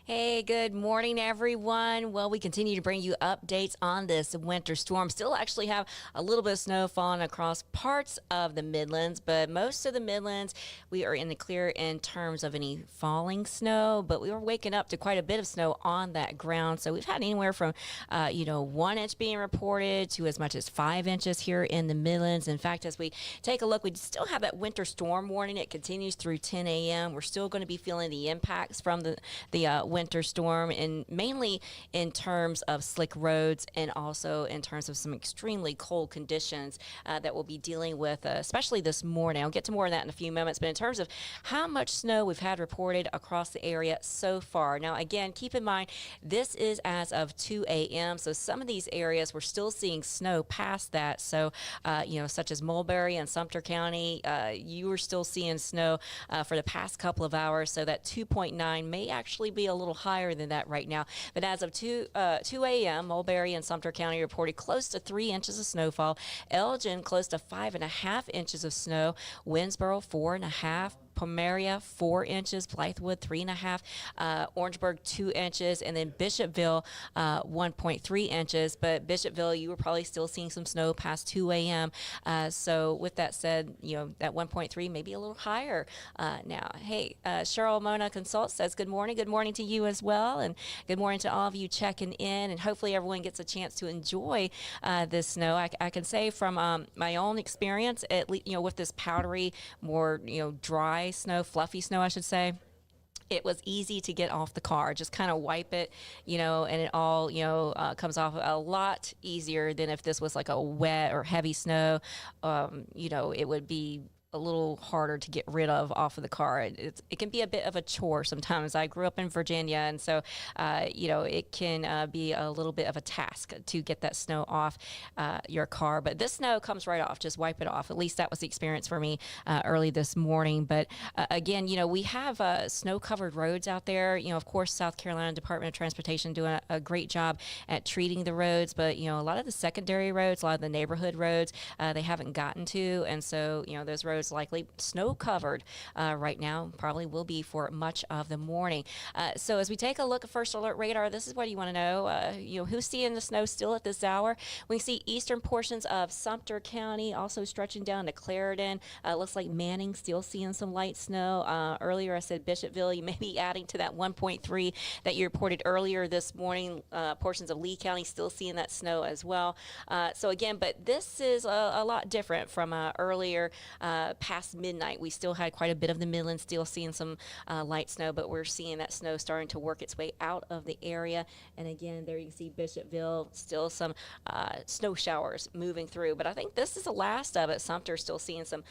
Hey, good morning, everyone. Well, we continue to bring you updates on this winter storm. Still actually have a little bit of snow falling across parts of the Midlands, but most of the Midlands, we are in the clear in terms of any falling snow, but we were waking up to quite a bit of snow on that ground. So we've had anywhere from, 1 inch being reported to as much as 5 inches here in the Midlands. In fact, as we take a look, we still have that winter storm warning. It continues through 10 a.m. We're still going to be feeling the impacts from the winter storm, and mainly in terms of slick roads and also in terms of some extremely cold conditions that we'll be dealing with, especially this morning. I'll get to more of that in a few moments, but in terms of how much snow we've had reported across the area so far. Now, again, keep in mind, this is as of 2 a.m., so some of these areas we're still seeing snow past that. So, such as Mulberry and Sumter County, you are still seeing snow for the past couple of hours, so that 2.9 may actually be a little higher than that right now. But as of 2 a.m., Mulberry and Sumter County reported close to 3 inches of snowfall. Elgin, close to 5.5 inches of snow. Winsboro, 4.5. Pomeria, 4 inches. Blythewood, 3.5. Orangeburg, 2 inches. And then Bishopville, 1.3 inches. But Bishopville, you were probably still seeing some snow past 2 a.m. So with that said, that 1.3 may be a little higher now. Hey, Cheryl Mona Consult says good morning. Good morning to you as well. And good morning to all of you checking in. And hopefully everyone gets a chance to enjoy this snow. I can say from my own experience, at least, with this powdery, more, dry snow, fluffy snow, I should say, it was easy to get off the car. Just kind of wipe it, and it all, comes off a lot easier than if this was like a wet or heavy snow. It would be a little harder to get rid of off of the car. It can be a bit of a chore sometimes. I grew up in Virginia, and so, it can be a little bit of a task to get that snow off your car. But this snow comes right off. Just wipe it off. At least that was the experience for me early this morning. But again, we have snow-covered roads out there. Of course, South Carolina Department of Transportation doing a great job at treating the roads. But, a lot of the secondary roads, a lot of the neighborhood roads, they haven't gotten to. And so, those roads likely snow covered right now, probably will be for much of the morning. So as we take a look at first alert radar, this is what you want to know. Who's seeing the snow still at this hour? We see eastern portions of Sumter County also stretching down to Clarendon. Looks like Manning still seeing some light snow. Earlier I said Bishopville, you may be adding to that 1.3 that you reported earlier this morning. Portions of Lee County still seeing that snow as well. So again, but this is a lot different from earlier past midnight. We still had quite a bit of the Midlands still seeing some light snow, but we're seeing that snow starting to work its way out of the area. And again, there you can see Bishopville, still some snow showers moving through. But I think this is the last of it. Sumter still seeing some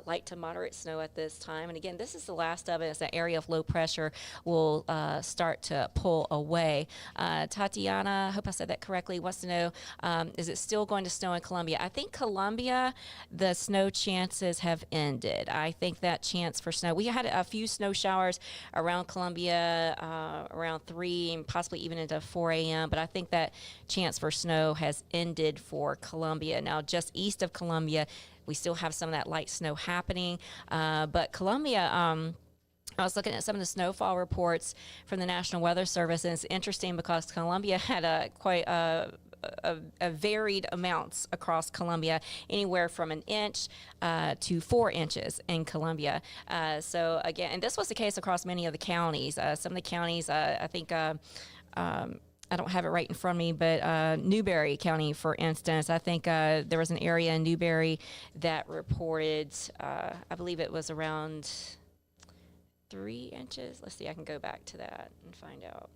light to moderate snow at this time. And again, this is the last of it as that area of low pressure will start to pull away. Tatiana, I hope I said that correctly, wants to know, is it still going to snow in Columbia? I think Columbia, the snow chances have ended. I think that chance for snow, we had a few snow showers around Columbia around 3 and possibly even into 4 a.m., but I think that chance for snow has ended for Columbia. Now, just east of Columbia, we still have some of that light snow happening, but Columbia, I was looking at some of the snowfall reports from the National Weather Service, and it's interesting because Columbia had quite a varied amounts across Columbia, anywhere from 1 inch to 4 inches in Columbia. So again, and this was the case across many of the counties. Some of the counties, I think, I don't have it right in front of me, but Newberry County, for instance, I think there was an area in Newberry that reported, I believe it was around 3 inches. Let's see, I can go back to that and find out.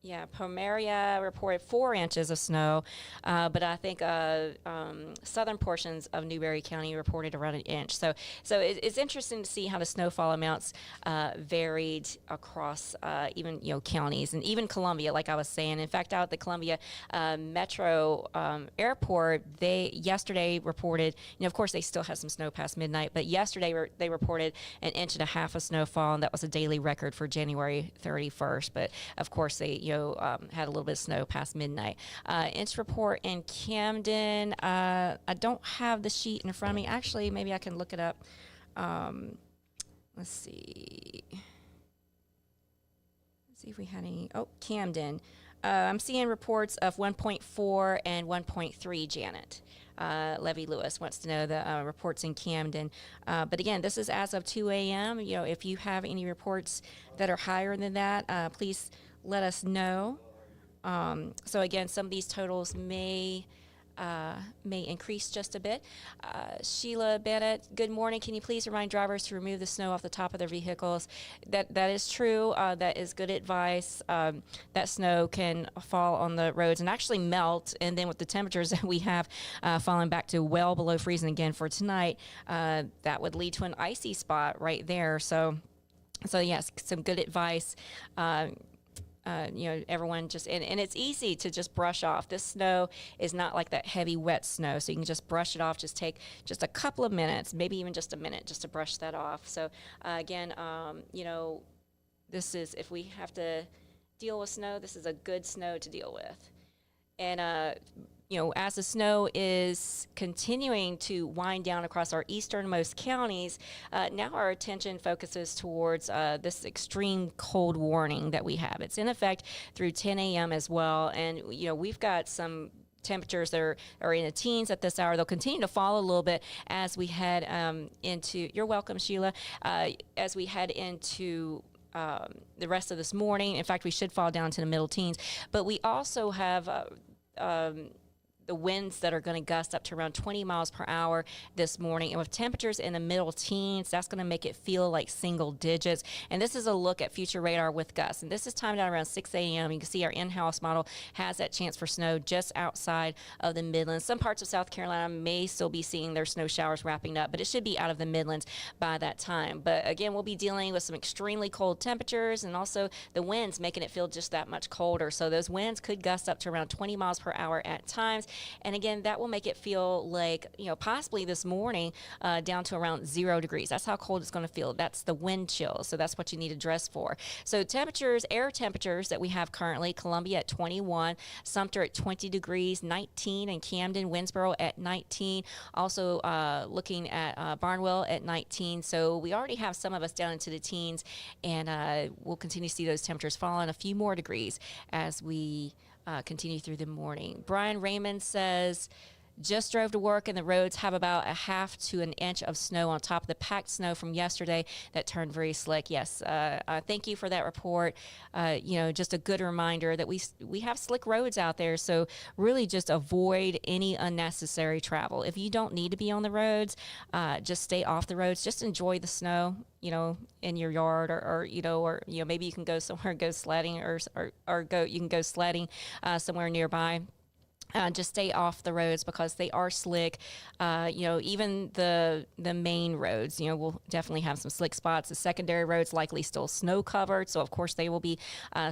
Yeah, Pomeria reported 4 inches of snow, but I think southern portions of Newberry County reported around 1 inch. So it's interesting to see how the snowfall amounts varied across even counties and even Columbia, like I was saying. In fact, out at the Columbia Metro Airport, they yesterday reported. Of course, they still had some snow past midnight, but yesterday they reported 1.5 inches of snowfall, and that was a daily record for January 31st. But of course, they had a little bit of snow past midnight. Inch report in Camden. I don't have the sheet in front of me. Actually, maybe I can look it up Let's see. See if we had any. Oh, Camden. I'm seeing reports of 1.4 and 1.3, Janet. Levy Lewis wants to know the reports in Camden. But again, this is as of 2 a.m. If you have any reports that are higher than that, please let us know. So again, some of these totals may increase just a bit. Sheila Bennett, good morning. Can you please remind drivers to remove the snow off the top of their vehicles? That is true. That is good advice. That snow can fall on the roads and actually melt. And then with the temperatures that we have falling back to well below freezing again for tonight, that would lead to an icy spot right there. So yes, some good advice. Everyone just, and it's easy to just brush off. This snow is not like that heavy, wet snow, so you can just brush it off. Just take just a couple of minutes, maybe even just a minute, just to brush that off. So again, this is, if we have to deal with snow, this is a good snow to deal with. And as the snow is continuing to wind down across our easternmost counties, now our attention focuses towards this extreme cold warning that we have. It's in effect through 10 a.m. as well. And, we've got some temperatures that are in the teens at this hour. They'll continue to fall a little bit as we head into, you're welcome, Sheila, as we head into the rest of this morning. In fact, we should fall down to the middle teens. But we also have the winds that are going to gust up to around 20 miles per hour this morning. And with temperatures in the middle teens, that's going to make it feel like single digits. And this is a look at future radar with gusts. And this is timed out around 6 a.m. You can see our in-house model has that chance for snow just outside of the Midlands. Some parts of South Carolina may still be seeing their snow showers wrapping up, but it should be out of the Midlands by that time. But again, we'll be dealing with some extremely cold temperatures and also the winds making it feel just that much colder. So those winds could gust up to around 20 miles per hour at times. And again, that will make it feel like, possibly this morning down to around 0 degrees. That's how cold it's going to feel. That's the wind chill. So that's what you need to dress for. So air temperatures that we have currently, Columbia at 21, Sumter at 20 degrees, 19 in Camden, Winsboro at 19. Also looking at Barnwell at 19. So we already have some of us down into the teens, and we'll continue to see those temperatures falling a few more degrees as we continue through the morning. Brian Raymond says, just drove to work and the roads have about a half to an inch of snow on top of the packed snow from yesterday that turned very slick. Yes, thank you for that report. Just a good reminder that we have slick roads out there, so really just avoid any unnecessary travel. If you don't need to be on the roads, just stay off the roads. Just enjoy the snow, in your yard, or maybe you can go somewhere and go sledding, you can go sledding somewhere nearby. Just stay off the roads because they are slick. Even the main roads, we'll definitely have some slick spots. The secondary roads likely still snow covered, so of course they will be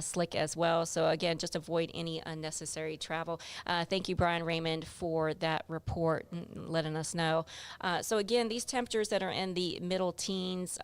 slick as well. So again, just avoid any unnecessary travel. Thank you, Brian Raymond, for that report and letting us know. So again, these temperatures that are in the middle teens,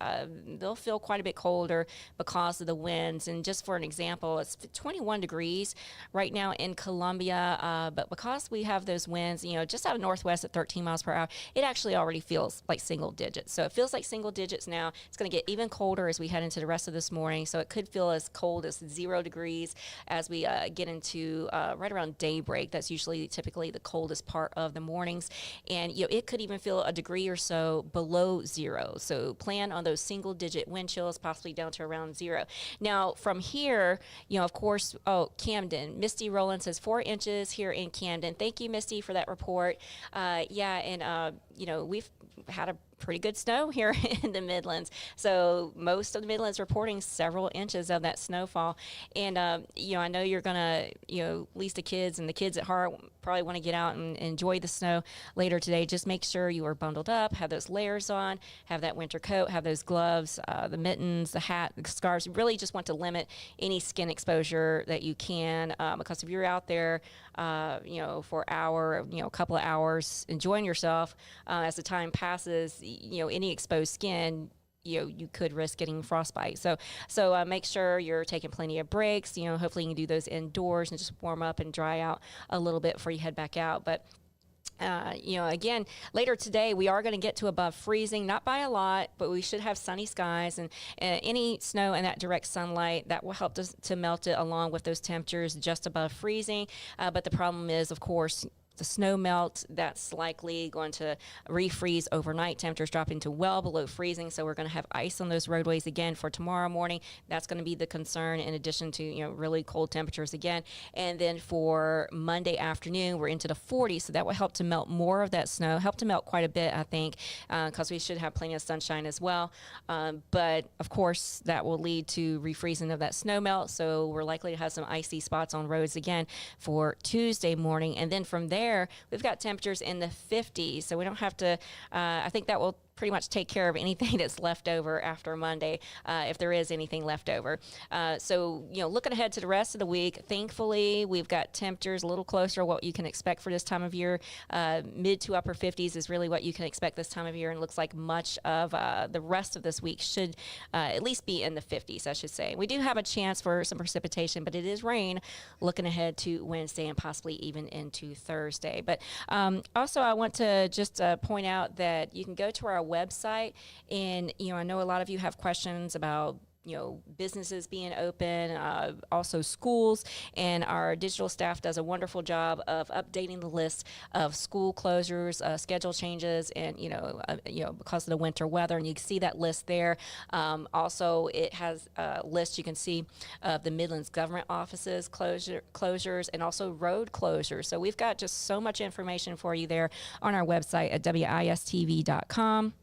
they'll feel quite a bit colder because of the winds. And just for an example, it's 21 degrees right now in Columbia, but because we have those winds, just out of northwest at 13 miles per hour, it actually already feels like single digits. So it feels like single digits now. It's going to get even colder as we head into the rest of this morning. So it could feel as cold as 0 degrees as we get into right around daybreak. That's typically the coldest part of the mornings. And, it could even feel a degree or so below 0. So plan on those single digit wind chills, possibly down to around 0. Now, from here, of course, Camden, Misty Rowland says 4 inches here in Camden. Thank you, Misty, for that report. We've had a pretty good snow here in the Midlands. So most of the Midlands reporting several inches of that snowfall. And, I know you're going to, at least the kids at heart probably want to get out and enjoy the snow later today. Just make sure you are bundled up, have those layers on, have that winter coat, have those gloves, the mittens, the hat, the scarves. You really just want to limit any skin exposure that you can, because if you're out there, for a couple of hours enjoying yourself, as the time passes, any exposed skin, you could risk getting frostbite. So make sure you're taking plenty of breaks. Hopefully you can do those indoors and just warm up and dry out a little bit before you head back out. But Again, later today, we are going to get to above freezing, not by a lot, but we should have sunny skies and any snow and that direct sunlight that will help to melt it along with those temperatures just above freezing. But the problem is, of course, the snow melt, that's likely going to refreeze overnight. Temperatures dropping to well below freezing, so we're going to have ice on those roadways again for tomorrow morning. That's going to be the concern, in addition to really cold temperatures again. And then for Monday afternoon, we're into the 40s, so that will help to melt more of that snow, help to melt quite a bit, I think, because we should have plenty of sunshine as well. But of course, that will lead to refreezing of that snow melt, so we're likely to have some icy spots on roads again for Tuesday morning. And then from there, we've got temperatures in the 50s, so we don't have to, I think that will pretty much take care of anything that's left over after Monday, if there is anything left over. So, looking ahead to the rest of the week, thankfully, we've got temperatures a little closer to what you can expect for this time of year. Mid to upper 50s is really what you can expect this time of year, and looks like much of the rest of this week should at least be in the 50s, I should say. We do have a chance for some precipitation, but it is rain looking ahead to Wednesday and possibly even into Thursday. But also, I want to just point out that you can go to our website, and I know a lot of you have questions about businesses being open, also schools, and our digital staff does a wonderful job of updating the list of school closures, schedule changes, and because of the winter weather, and you can see that list there. Also, it has a list you can see of the Midlands government offices closures, and also road closures. So we've got just so much information for you there on our website at wistv.com.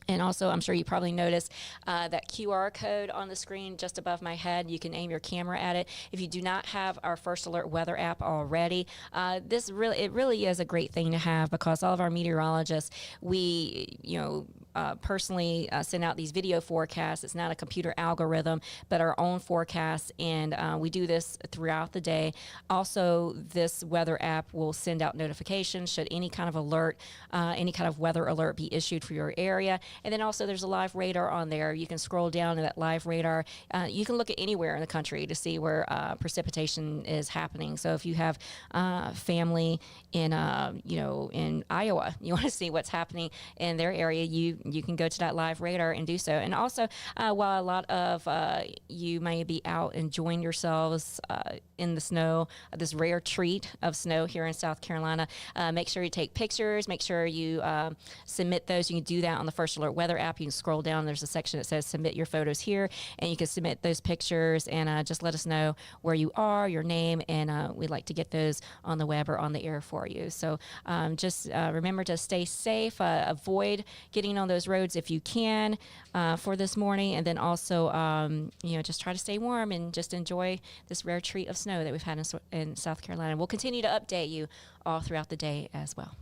And also, I'm sure you probably noticed that QR code on the screen just above my head. You can aim your camera at it. If you do not have our First Alert weather app already, it really is a great thing to have, because all of our meteorologists, we personally send out these video forecasts. It's not a computer algorithm, but our own forecasts, and we do this throughout the day. Also, this weather app will send out notifications should any kind of alert, any kind of weather alert be issued for your area. And then also there's a live radar on there. You can scroll down to that live radar. You can look at anywhere in the country to see where precipitation is happening. So if you have family in in Iowa, you want to see what's happening in their area, you can go to that live radar and do so. And also, while a lot of you may be out enjoying yourselves in the snow, this rare treat of snow here in South Carolina, make sure you take pictures. Make sure you submit those. You can do that on the First Alert weather app. You can scroll down. There's a section that says submit your photos here, and you can submit those pictures and just let us know where you are, your name, and we'd like to get those on the web or on the air for you. So just remember to stay safe, avoid getting on those roads if you can for this morning, and then also just try to stay warm and just enjoy this rare treat of snow that we've had in South Carolina. We'll continue to update you all throughout the day as well.